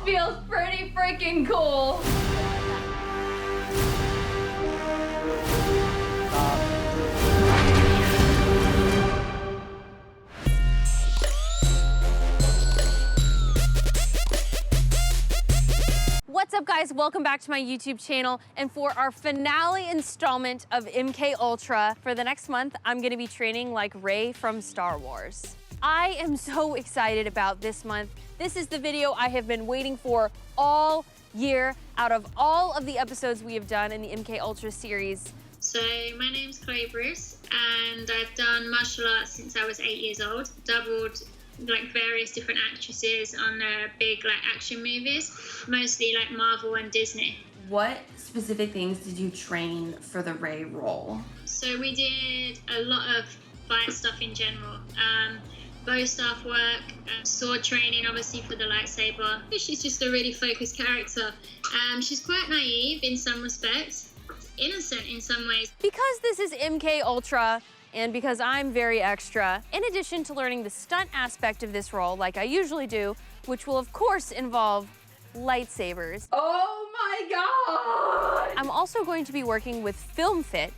feels pretty freaking cool. What's up, guys? Welcome back to my YouTube channel. And for our finale installment of MK Ultra, for the next month, I'm gonna be training like Rey from Star Wars. I am so excited about this month. This is the video I have been waiting for all year out of all of the episodes we have done in the MK Ultra series. So my name's Chavers, and I've done martial arts since I was 8 years old. Doubled like various different actresses on big like action movies, mostly like Marvel and Disney. What specific things did you train for the Rey role? So we did a lot of fight stuff in general. Bow staff work, sword training obviously for the lightsaber. She's just a really focused character. She's quite naive in some respects, innocent in some ways. Because this is MK Ultra, and because I'm very extra, in addition to learning the stunt aspect of this role, like I usually do, which will of course involve lightsabers. Oh my God! I'm also going to be working with FilmFit.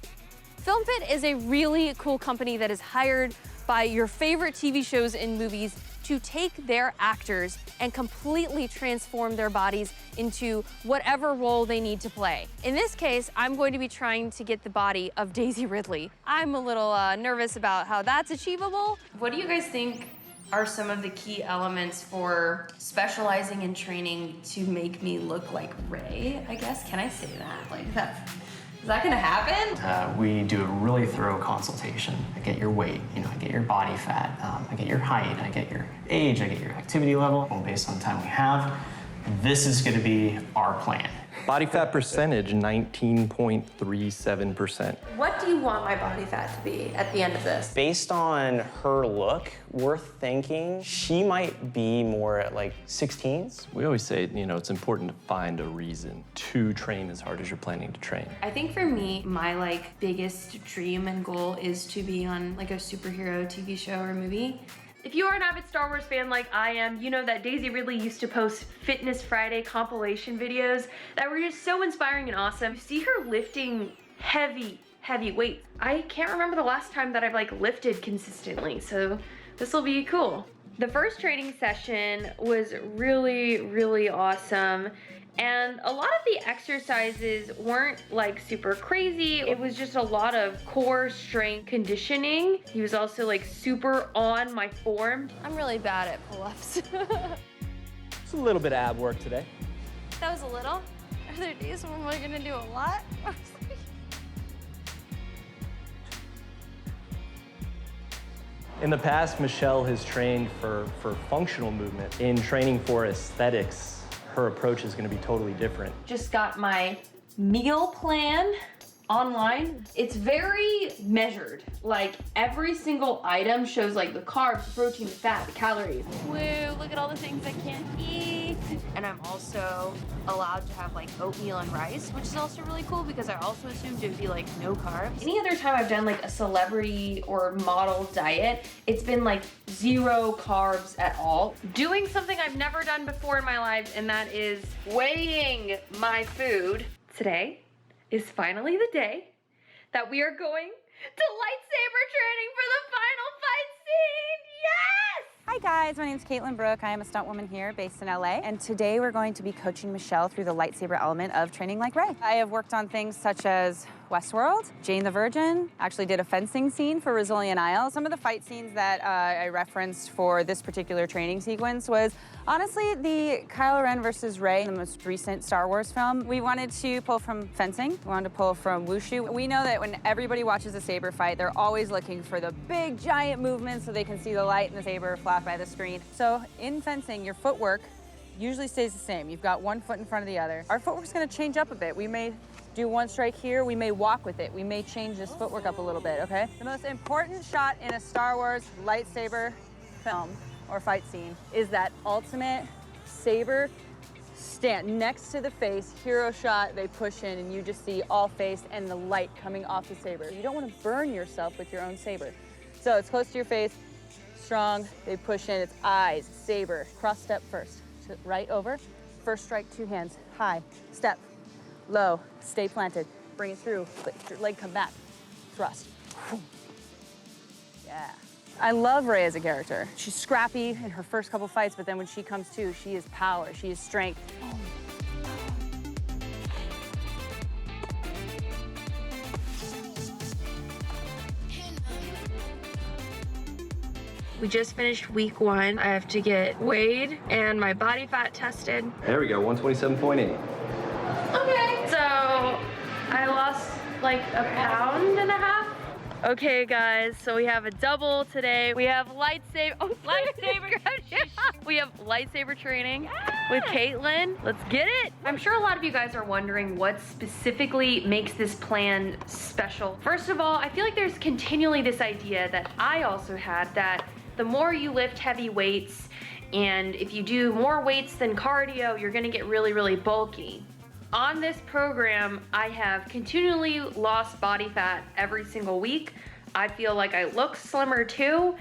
FilmFit is a really cool company that is hired by your favorite TV shows and movies to take their actors and completely transform their bodies into whatever role they need to play. In this case, I'm going to be trying to get the body of Daisy Ridley. I'm a little nervous about how that's achievable. What do you guys think are some of the key elements for specializing in training to make me look like Rey, I guess? Can I say that? Like that? Is that gonna happen? We do a really thorough consultation. I get your weight, I get your body fat, I get your height, I get your age, I get your activity level. Well, based on the time we have, this is gonna be our plan. Body fat percentage, 19.37%. What do you want my body fat to be at the end of this? Based on her look, we're thinking she might be more at like 16s. We always say, it's important to find a reason to train as hard as you're planning to train. I think for me, my biggest dream and goal is to be on a superhero TV show or movie. If you are an avid Star Wars fan like I am, you know that Daisy Ridley used to post Fitness Friday compilation videos that were just so inspiring and awesome. See her lifting heavy weights. I can't remember the last time that I've lifted consistently, so this will be cool. The first training session was really awesome. And a lot of the exercises weren't super crazy. It was just a lot of core strength conditioning. He was also super on my form. I'm really bad at pull-ups. It's a little bit of ab work today. That was a little. Are there days when we're gonna do a lot? In the past, Michelle has trained for functional movement. In training for aesthetics, her approach is going to be totally different. Just got my meal plan online. It's very measured. Every single item shows the carbs, the protein, the fat, the calories. Woo, look at all the things I can't eat. And I'm also allowed to have oatmeal and rice, which is also really cool because I also assumed it would be no carbs. Any other time I've done a celebrity or model diet, it's been 0 carbs at all. Doing something I've never done before in my life, and that is weighing my food. Today is finally the day that we are going to lightsaber training for the final fight scene. Yes! Hi guys, my name is Caitlin Brooke. I am a stunt woman here based in LA, and today we're going to be coaching Michelle through the lightsaber element of training like Rey. I have worked on things such as Westworld, Jane the Virgin, actually did a fencing scene for Rizzolian Isle. Some of the fight scenes that I referenced for this particular training sequence was honestly the Kylo Ren versus Rey, the most recent Star Wars film. We wanted to pull from fencing, we wanted to pull from wushu. We know that when everybody watches a saber fight, they're always looking for the big giant movements so they can see the light and the saber flash by the screen. So in fencing, your footwork usually stays the same. You've got one foot in front of the other. Our footwork's gonna change up a bit. We may do one strike here, we may walk with it. We may change this footwork up a little bit, okay? The most important shot in a Star Wars lightsaber film or fight scene is that ultimate saber stand next to the face, hero shot, they push in and you just see all face and the light coming off the saber. You don't want to burn yourself with your own saber. So it's close to your face, strong, they push in, it's eyes, saber, cross step first, so right over, First strike, 2 hands. High, step, low, stay planted. Bring it through, leg come back, thrust. Yeah. I love Rey as a character. She's scrappy in her first couple fights, but then when she comes to, she is power, she is strength. We just finished week 1. I have to get weighed and my body fat tested. There we go, 127.8. Okay. So I lost like 1.5 pounds. Okay, guys, so we have a double today. We have lightsaber. Oh, lightsaber. We have lightsaber training with Caitlin. Let's get it. I'm sure a lot of you guys are wondering what specifically makes this plan special. First of all, I feel like there's continually this idea that I also had that the more you lift heavy weights, and if you do more weights than cardio, you're gonna get really, really bulky. On this program, I have continually lost body fat every single week. I feel like I look slimmer too,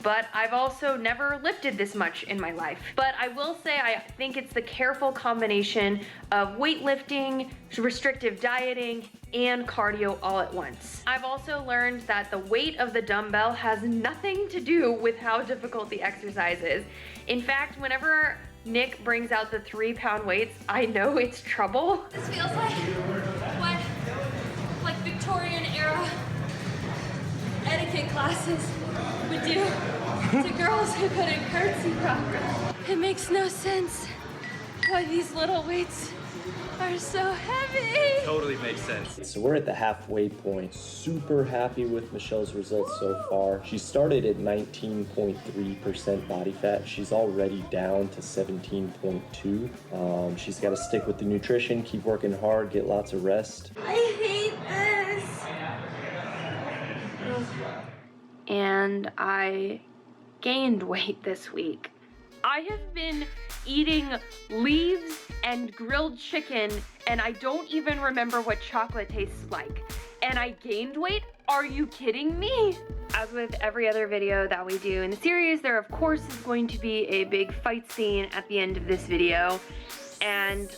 but I've also never lifted this much in my life. But I will say I think it's the careful combination of weightlifting, restrictive dieting, and cardio all at once. I've also learned that the weight of the dumbbell has nothing to do with how difficult the exercise is. In fact, whenever Nick brings out the 3-pound weights, I know it's trouble. This feels like what Victorian era etiquette classes would do to girls who couldn't curtsy properly. It makes no sense why these little weights are so heavy. Totally makes sense. So we're at the halfway point. Super happy with Michelle's results so far. She started at 19.3% body fat. She's already down to 17.2. She's got to stick with the nutrition, keep working hard, get lots of rest. I hate this. And I gained weight this week. I have been eating leaves and grilled chicken, and I don't even remember what chocolate tastes like. And I gained weight? Are you kidding me? As with every other video that we do in the series, there of course is going to be a big fight scene at the end of this video. And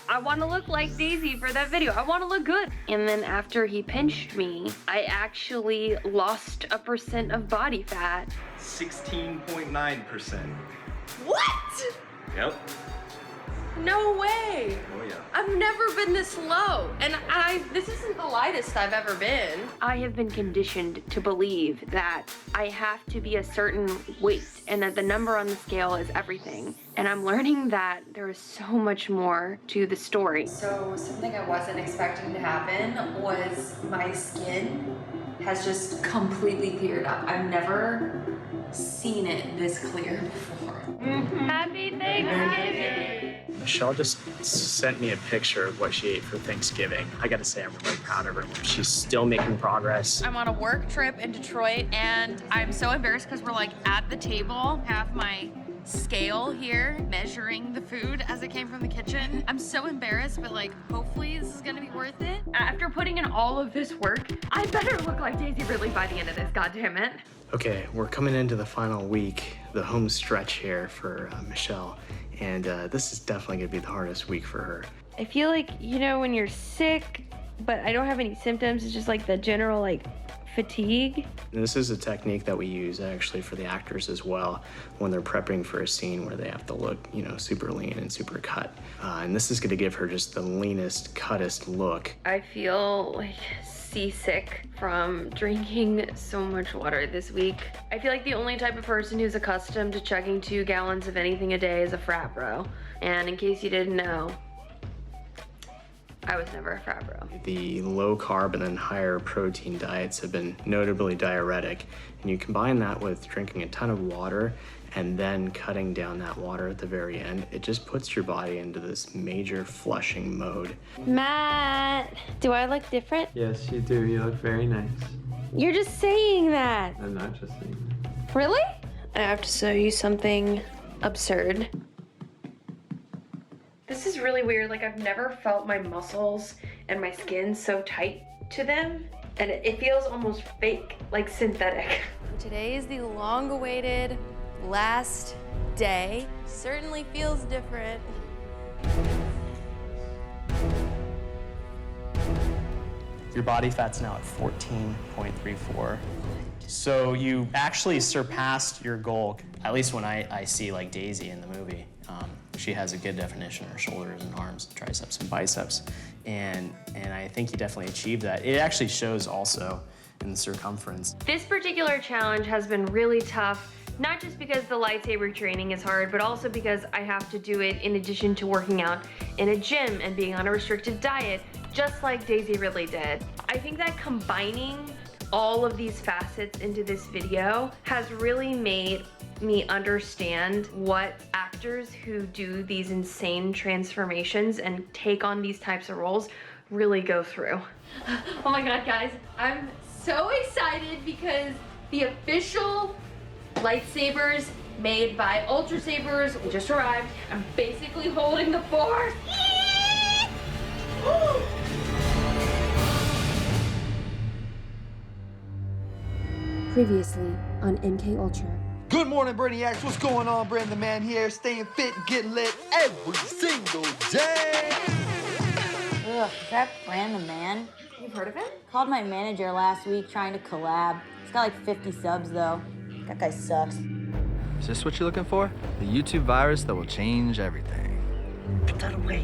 I want to look like Daisy for that video. I want to look good. And then after he pinched me, I actually lost 1% of body fat. 16.9%. What? Yep. No way. Oh yeah. I've never been this low, and this isn't the lightest I've ever been. I have been conditioned to believe that I have to be a certain weight and that the number on the scale is everything. And I'm learning that there is so much more to the story. So something I wasn't expecting to happen was my skin has just completely cleared up. I've never seen it this clear before. Happy Thanksgiving! Michelle just sent me a picture of what she ate for Thanksgiving. I gotta say, I'm really proud of her. She's still making progress. I'm on a work trip in Detroit, and I'm so embarrassed because we're like at the table, have my scale here measuring the food as it came from the kitchen. I'm so embarrassed, but like hopefully this is gonna be worth it. After putting in all of this work, I better look like Daisy Ridley by the end of this, goddammit. Okay, we're coming into the final week, the home stretch here for Michelle, and this is definitely gonna be the hardest week for her. I feel like, you know, when you're sick, but I don't have any symptoms, it's just like the general like fatigue. And this is a technique that we use actually for the actors as well when they're prepping for a scene where they have to look, you know, super lean and super cut. And this is gonna give her just the leanest, cuttest look. I feel like seasick from drinking so much water this week. I feel like the only type of person who's accustomed to chugging 2 gallons of anything a day is a frat bro. And in case you didn't know, I was never a frat bro. The low carb and then higher protein diets have been notably diuretic, and you combine that with drinking a ton of water and then cutting down that water at the very end, it just puts your body into this major flushing mode. Matt, do I look different? Yes, you do. You look very nice. You're just saying that. I'm not just saying that. Really? I have to show you something absurd. This is really weird. Like, I've never felt my muscles and my skin so tight to them. And it feels almost fake, like synthetic. Today is the long-awaited last day. Certainly feels different. Your body fat's now at 14.34. So you actually surpassed your goal, at least when I see like Daisy in the movie. She has a good definition of her shoulders and arms, triceps and biceps. And I think you definitely achieved that. It actually shows also in the circumference. This particular challenge has been really tough, not just because the lightsaber training is hard, but also because I have to do it in addition to working out in a gym and being on a restricted diet, just like Daisy Ridley did. I think that combining all of these facets into this video has really made me understand what actors who do these insane transformations and take on these types of roles really go through. Oh my God, guys, I'm so excited because the official lightsabers made by UltraSabers just arrived. I'm basically holding the Force. Previously on MK Ultra. Good morning, Brainiacs. What's going on? Bran the Man here, staying fit and getting lit every single day. Ugh, is that Bran the Man? You've heard of him? Called my manager last week trying to collab. He's got like 50 subs though. That guy sucks. Is this what you're looking for? The YouTube virus that will change everything. Put that away.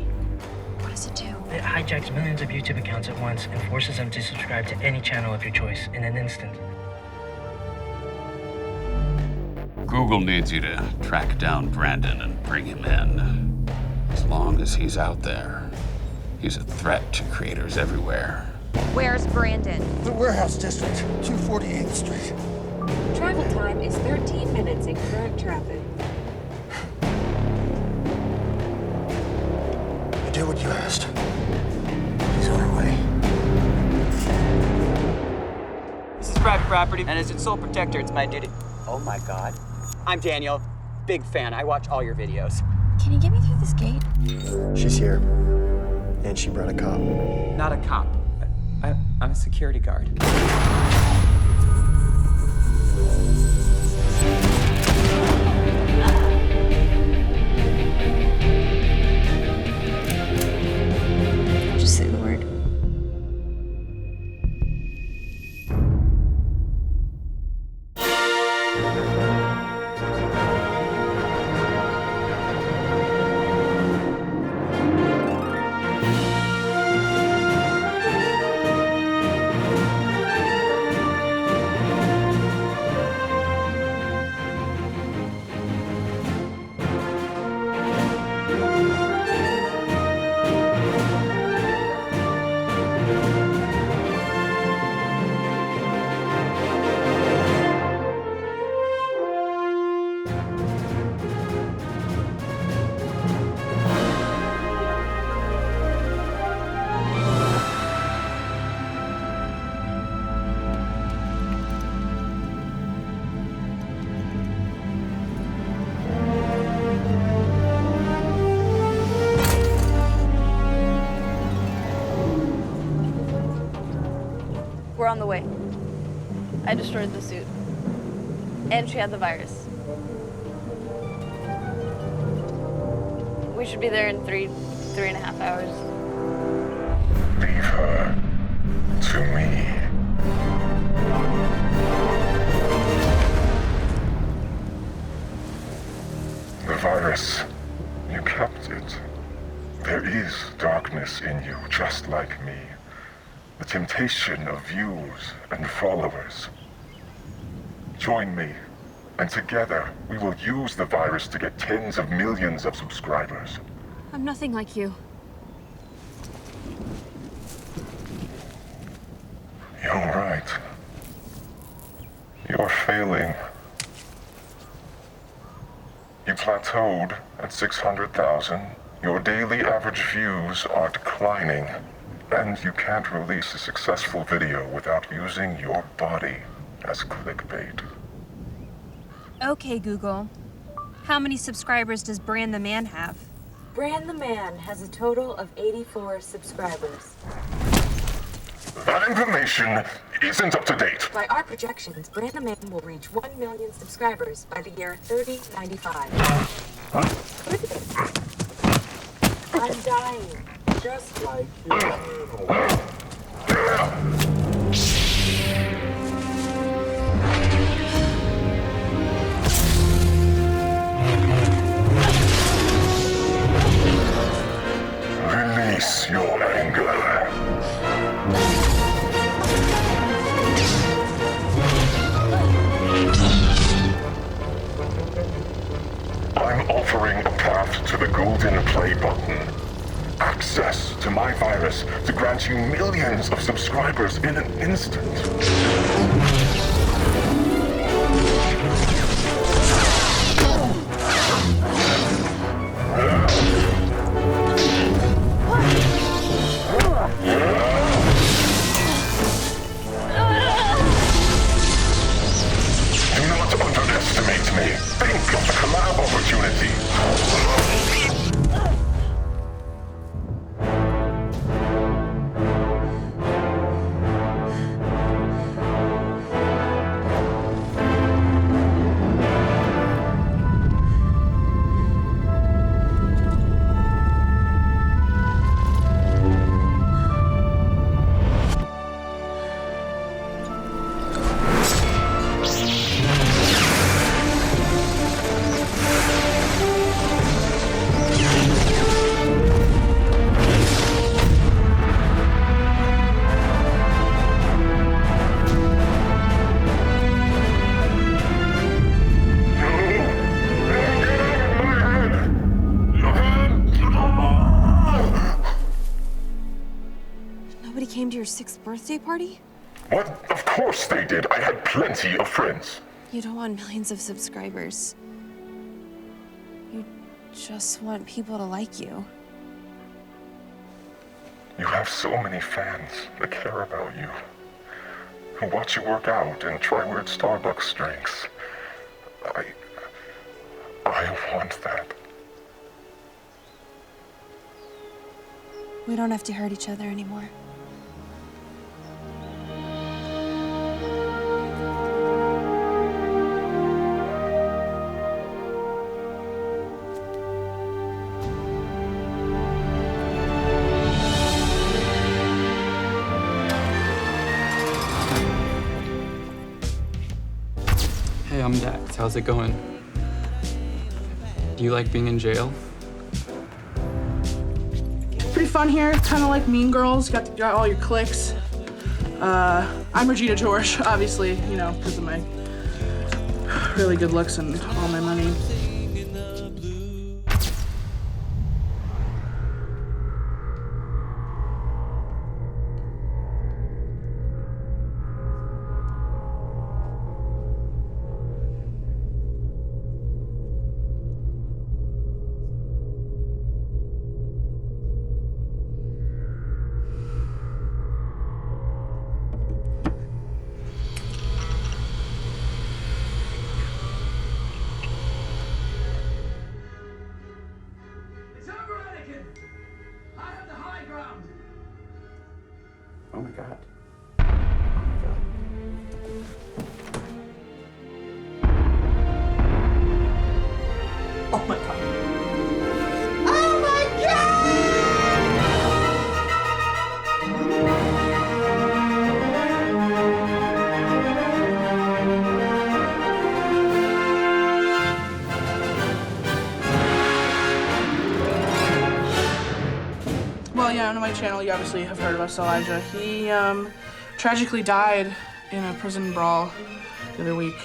What does it do? It hijacks millions of YouTube accounts at once and forces them to subscribe to any channel of your choice in an instant. Google needs you to track down Brandon and bring him in. As long as he's out there, he's a threat to creators everywhere. Where's Brandon? The warehouse district, 248th Street. Travel time is 13 minutes in current traffic. I did what you asked. He's on her way. This is private property, and as its sole protector, it's my duty. Oh my God. I'm Daniel, big fan. I watch all your videos. Can you get me through this gate? She's here, and she brought a cop. Not a cop. I'm a security guard. Just say the word. We're on the way. I destroyed the suit. And she had the virus. We should be there in three and a half hours. Leave her to me. The virus, you kept it. There is darkness in you, just like me. The temptation of views and followers. Join me, and together we will use the virus to get tens of millions of subscribers. I'm nothing like you. You're right. You're failing. You plateaued at 600,000. Your daily average views are declining. And you can't release a successful video without using your body as clickbait. Okay, Google. How many subscribers does Bran the Man have? Bran the Man has a total of 84 subscribers. That information isn't up to date. By our projections, Bran the Man will reach 1 million subscribers by the year 3095. I'm dying. Just like you. Release your anger. I'm offering a path to the golden play button. Access to my virus to grant you millions of subscribers in an instant. Do not underestimate me. Think of the collab opportunity. Nobody came to your 6th birthday party? What? Of course they did. I had plenty of friends. You don't want millions of subscribers. You just want people to like you. You have so many fans that care about you, who watch you work out and try weird Starbucks drinks. I want that. We don't have to hurt each other anymore. Hey, I'm Dax. How's it going? Do you like being in jail? Pretty fun here, kind of like Mean Girls. Got all your cliques. I'm Regina George, obviously, you know, because of my really good looks and all my money. Oh my God. Oh my God. Oh my God! Well, yeah, on my channel, you obviously have heard about Elijah. He tragically died in a prison brawl the other week.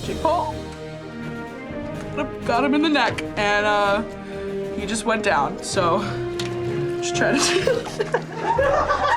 Jake Paul got him in the neck, and he just went down. So, just try to.